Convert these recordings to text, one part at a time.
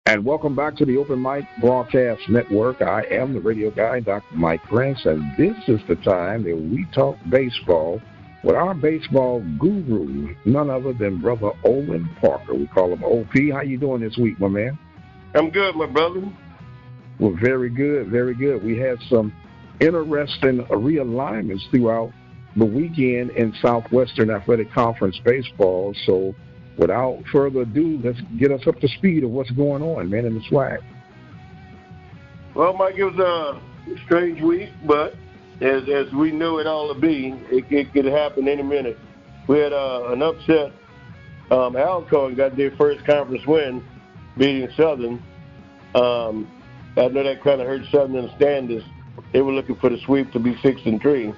And welcome back to the Open Mic Broadcast Network. I am the radio guy, Dr. Mike Prince, and this is the time that we talk baseball with our baseball guru, none other than Brother Olin Parker. We call him OP. How you doing this week, my man? I'm good, my brother. Well, very good, very good. We had some interesting realignments throughout the weekend in Southwestern Athletic Conference baseball, so without further ado, let's get us up to speed of what's going on, man, in the swag. Well, Mike, it was a strange week, but as we knew it all to be, it could happen any minute. We had an upset. Alcorn got their first conference win, beating Southern. I know that kind of hurt Southern in the standings. They were looking for the sweep to be 6-3.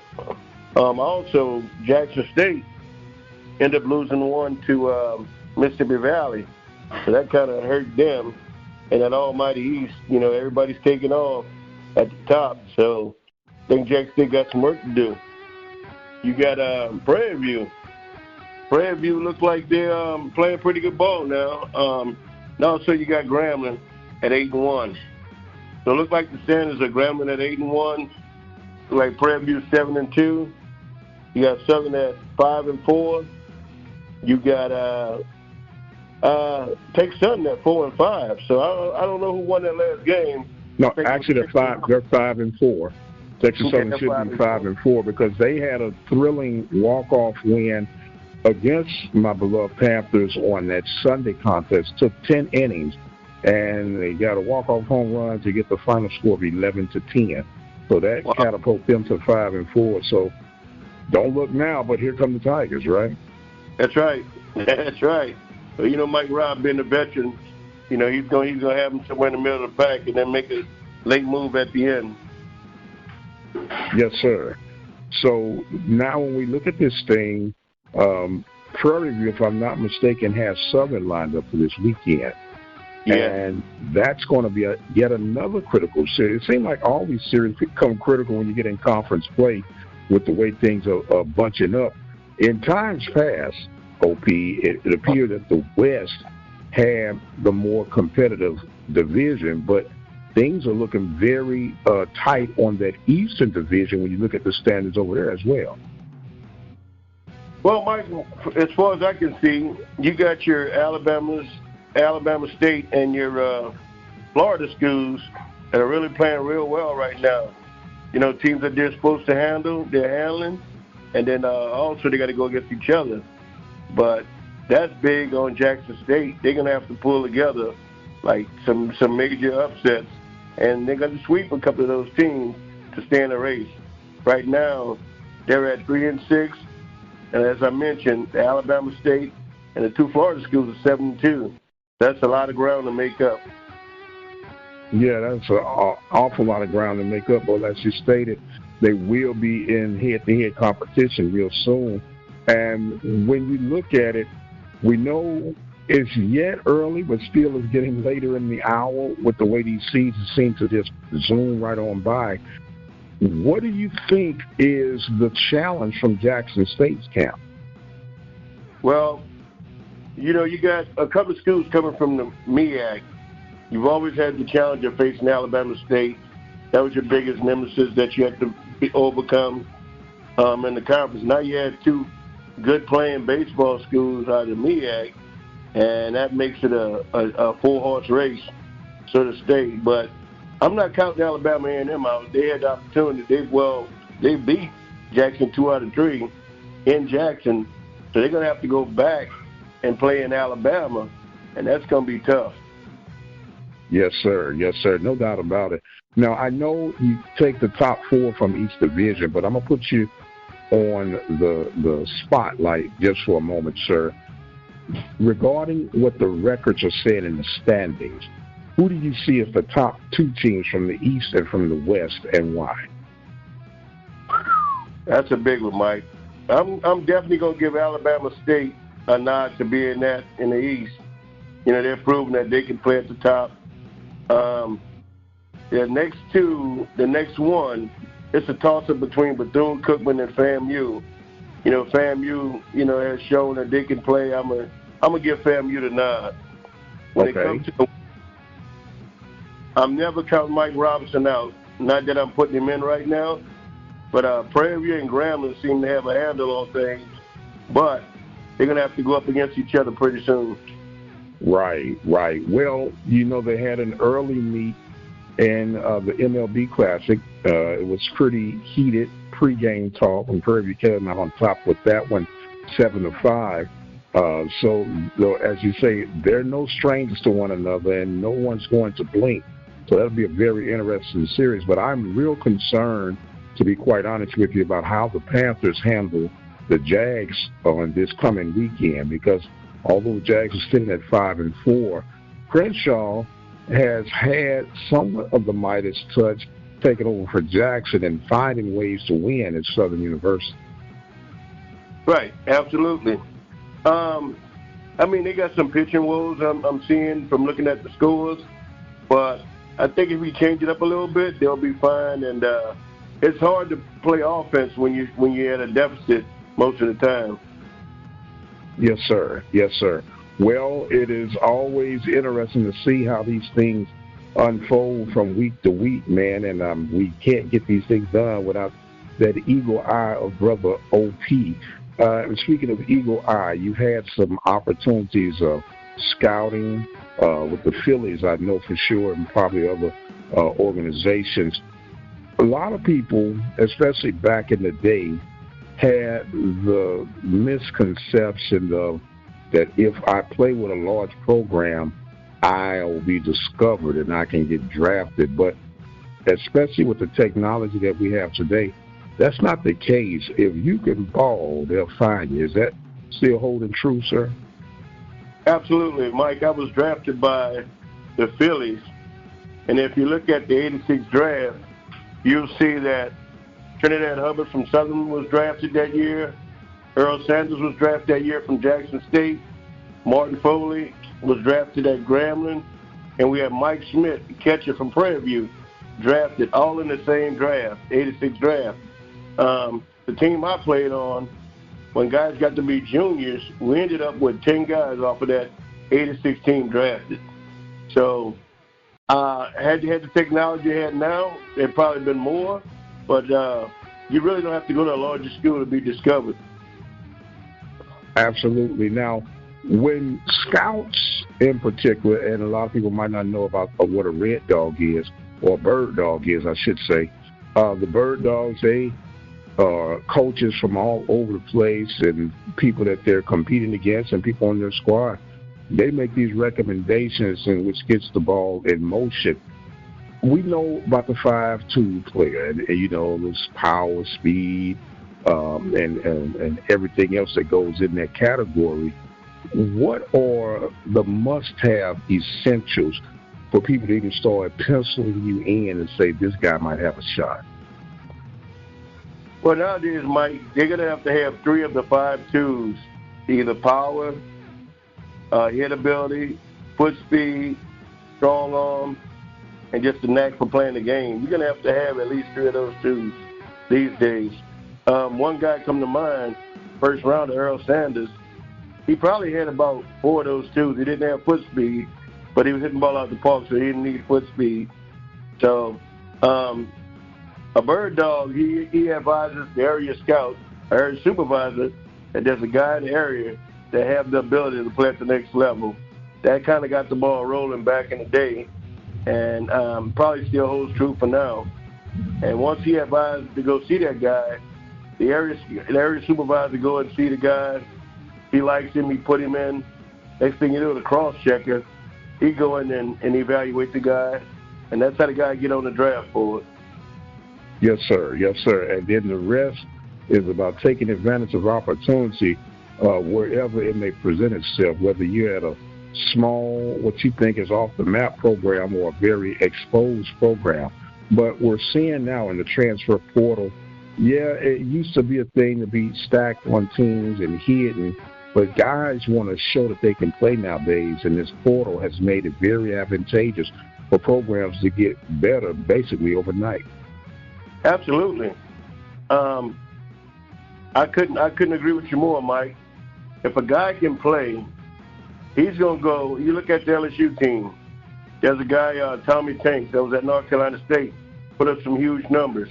Also, Jackson State ended up losing one to Mississippi Valley. So that kind of hurt them. And that Almighty East, everybody's taking off at the top. So I think Jackson State got some work to do. You got Prairie View. Prairie View looks like they're playing pretty good ball now. And also you got Grambling at 8-1. So it looks like the standings are Grambling at 8-1. Like Prairie View 7-2. You got Southern at 5-4. You got Texas Southern at 4-5. So I don't know who won that last game. No, actually they're 5-4. Texas Southern should be 5-4 because they had a thrilling walk-off win against my beloved Panthers on that Sunday contest. Took 10 innings, and they got a walk-off home run to get the final score of 11-10. So that catapulted them to 5-4. So don't look now, but here come the Tigers, right? That's right. That's right. So, Mike Robb being a veteran, he's going to have him somewhere in the middle of the pack and then make a late move at the end. Yes, sir. So now when we look at this thing, Prairie View, if I'm not mistaken, has Southern lined up for this weekend. Yeah. And that's going to be yet another critical series. It seems like all these series become critical when you get in conference play with the way things are bunching up. In times past, OP, it appeared that the West had the more competitive division, but things are looking very tight on that Eastern division when you look at the standings over there as well. Well, Mike, as far as I can see, you got your Alabama State and your Florida schools that are really playing real well right now. Teams that they're supposed to handle, they're handling, and then also they got to go against each other. But that's big on Jackson State. They're going to have to pull together like some major upsets, and they're going to sweep a couple of those teams to stay in the race. Right now, they're at 3-6, and as I mentioned, the Alabama State and the two Florida schools are 7-2. That's a lot of ground to make up. Yeah, that's an awful lot of ground to make up. But as you stated, they will be in head-to-head competition real soon. And when we look at it, we know it's yet early, but still it's getting later in the hour with the way these seasons seem to just zoom right on by. What do you think is the challenge from Jackson State's camp? Well, you got a couple of schools coming from the MEAC. You've always had the challenge of facing Alabama State. That was your biggest nemesis that you had to overcome in the conference. Now you had two good playing baseball schools out of the MEAC, and that makes it a four-horse race, so to state. But I'm not counting Alabama A&M out. They had the opportunity. They beat Jackson 2 out of 3 in Jackson, so they're going to have to go back and play in Alabama, and that's going to be tough. Yes, sir. Yes, sir. No doubt about it. Now, I know you take the top 4 from each division, but I'm going to put you on the spotlight just for a moment, sir. Regarding what the records are saying in the standings, who do you see as the top 2 teams from the East and from the West, and why? That's a big one, Mike. I'm definitely going to give Alabama State a nod to be in the East. They're proving that they can play at the top. The next one, it's a toss-up between Bethune-Cookman and FAMU. FAMU, has shown that they can play. I'm gonna give FAMU the nod. I'm never counting Mike Robinson out. Not that I'm putting him in right now, but Prairie View and Grambling seem to have a handle on things. But they're going to have to go up against each other pretty soon. Right. Well, they had an early meet in the MLB Classic. It was pretty heated pregame talk, and Prairie View came out on top with that one, 7-5. So, as you say, they're no strangers to one another, and no one's going to blink. So that'll be a very interesting series. But I'm real concerned, to be quite honest with you, about how the Panthers handle the Jags on this coming weekend, because although the Jags are sitting at 5-4, Crenshaw has had somewhat of the Midas touch taking over for Jackson and finding ways to win at Southern University. Right, absolutely. They got some pitching woes I'm seeing from looking at the scores, but I think if we change it up a little bit, they'll be fine. And it's hard to play offense when you're at a deficit most of the time. Yes, sir. Well, it is always interesting to see how these things unfold from week to week, man, and we can't get these things done without that eagle eye of Brother O.P. Speaking of eagle eye, you've had some opportunities of scouting with the Phillies, I know for sure, and probably other organizations. A lot of people, especially back in the day, had the misconception of that if I play with a large program, I'll be discovered and I can get drafted. But especially with the technology that we have today, that's not the case. If you can ball, they'll find you. Is that still holding true, sir? Absolutely, Mike. I was drafted by the Phillies, and if you look at the '86 draft, you'll see that Trinidad Hubbard from Southern was drafted that year. Earl Sanders was drafted that year from Jackson State. Martin Foley was drafted at Grambling. And we had Mike Schmidt, the catcher from Prairie View, drafted all in the same draft, '86 draft. The team I played on, when guys got to be juniors, we ended up with 10 guys off of that '86 team drafted. So had you had the technology you had now, there'd probably been more. But you really don't have to go to a larger school to be discovered. Absolutely. Now, when scouts in particular, and a lot of people might not know about what a red dog is, or a bird dog is, I should say, the bird dogs, they are coaches from all over the place and people that they're competing against and people on their squad. They make these recommendations, and which gets the ball in motion. We know about the 5'2" player, and this power, speed, and everything else that goes in that category. What are the must-have essentials for people to even start penciling you in and say this guy might have a shot? Well, nowadays, Mike, they're going to have 3 of the 5'2s, either power, hit ability, foot speed, strong arm, and just the knack for playing the game. You're going to have at least 3 of those 2s these days. One guy come to mind, first round, Earl Sanders. He probably had about 4 of those 2s. He didn't have foot speed, but he was hitting the ball out the park, so he didn't need foot speed. So a bird dog, he advises the area scout, area supervisor, that there's a guy in the area that have the ability to play at the next level. That kind of got the ball rolling back in the day, and probably still holds true for now. And once he advised to go see that guy, the area supervisor go and see the guy. He likes him. He put him in. Next thing you know, the cross-checker, he go in and evaluate the guy, and that's how the guy get on the draft board. Yes, sir. And then the rest is about taking advantage of opportunity wherever it may present itself, whether you're at a small, what you think is off-the-map program or a very exposed program. But we're seeing now in the transfer portal, it used to be a thing to be stacked on teams and hidden, but guys want to show that they can play nowadays, and this portal has made it very advantageous for programs to get better basically overnight. Absolutely. I couldn't agree with you more, Mike. If a guy can play, he's going to go. You look at the LSU team. There's a guy, Tommy Tanks, that was at North Carolina State, put up some huge numbers.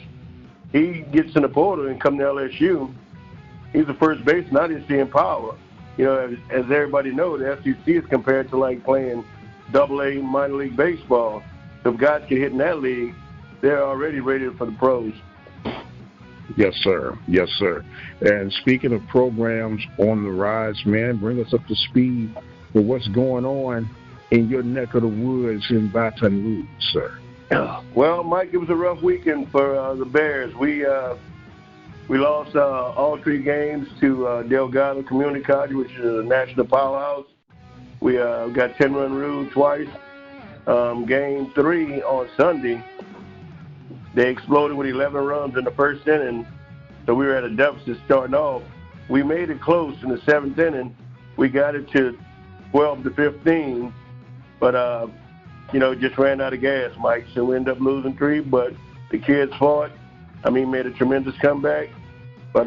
He gets in the portal and come to LSU. He's the first baseman I didn't see in power. You know, as everybody knows, the SEC is compared to like playing AA minor league baseball. So if guys can hit in that league, they're already rated for the pros. Yes, sir. Yes, sir. And speaking of programs on the rise, man, bring us up to speed with what's going on in your neck of the woods in Baton Rouge, sir. Well, Mike, it was a rough weekend for the Bears. We lost all 3 games to Delgado Community College, which is a national powerhouse. We got 10-run rule twice. Game 3 on Sunday, they exploded with 11 runs in the first inning, so we were at a deficit starting off. We made it close in the 7th inning. We got it to 12-15, but just ran out of gas, Mike. So we ended up losing 3, but the kids fought. Made a tremendous comeback. But,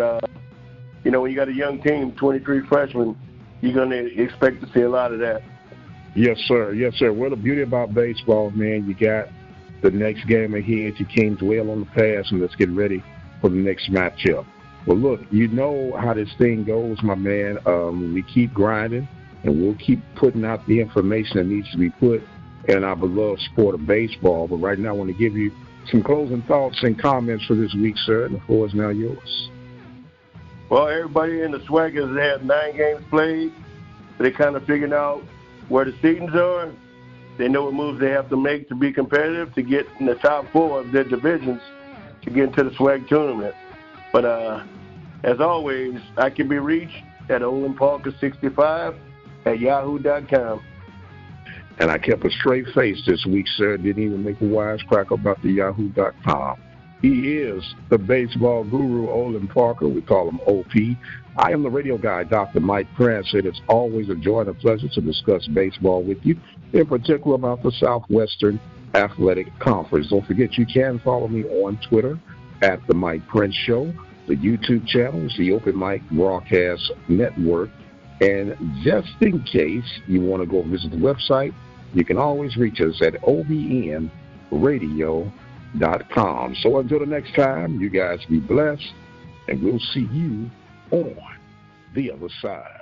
when you got a young team, 23 freshmen, you're going to expect to see a lot of that. Yes, sir. Yes, sir. Well, the beauty about baseball, man, you got the next game ahead. You can't dwell on the past, and let's get ready for the next matchup. Well, look, you know how this thing goes, my man. We keep grinding, and we'll keep putting out the information that needs to be put in our beloved sport of baseball. But right now, I want to give you some closing thoughts and comments for this week, sir, and the floor is now yours. Well, everybody in the Swaggers have 9 games played. They kind of figured out where the seedings are. They know what moves they have to make to be competitive to get in the top 4 of their divisions to get into the SWAG tournament. But as always, I can be reached at OlinParker65 at yahoo.com. And I kept a straight face this week, sir. Didn't even make a wisecrack about the yahoo.com. He is the baseball guru, Olin Parker. We call him OP. I am the radio guy, Dr. Mike Prince. It is always a joy and a pleasure to discuss baseball with you, in particular about the Southwestern Athletic Conference. Don't forget you can follow me on Twitter at The Mike Prince Show. The YouTube channel is the Open Mic Broadcast Network. And just in case you want to go visit the website, you can always reach us at obnradio.com. So until the next time, you guys be blessed, and we'll see you on the other side.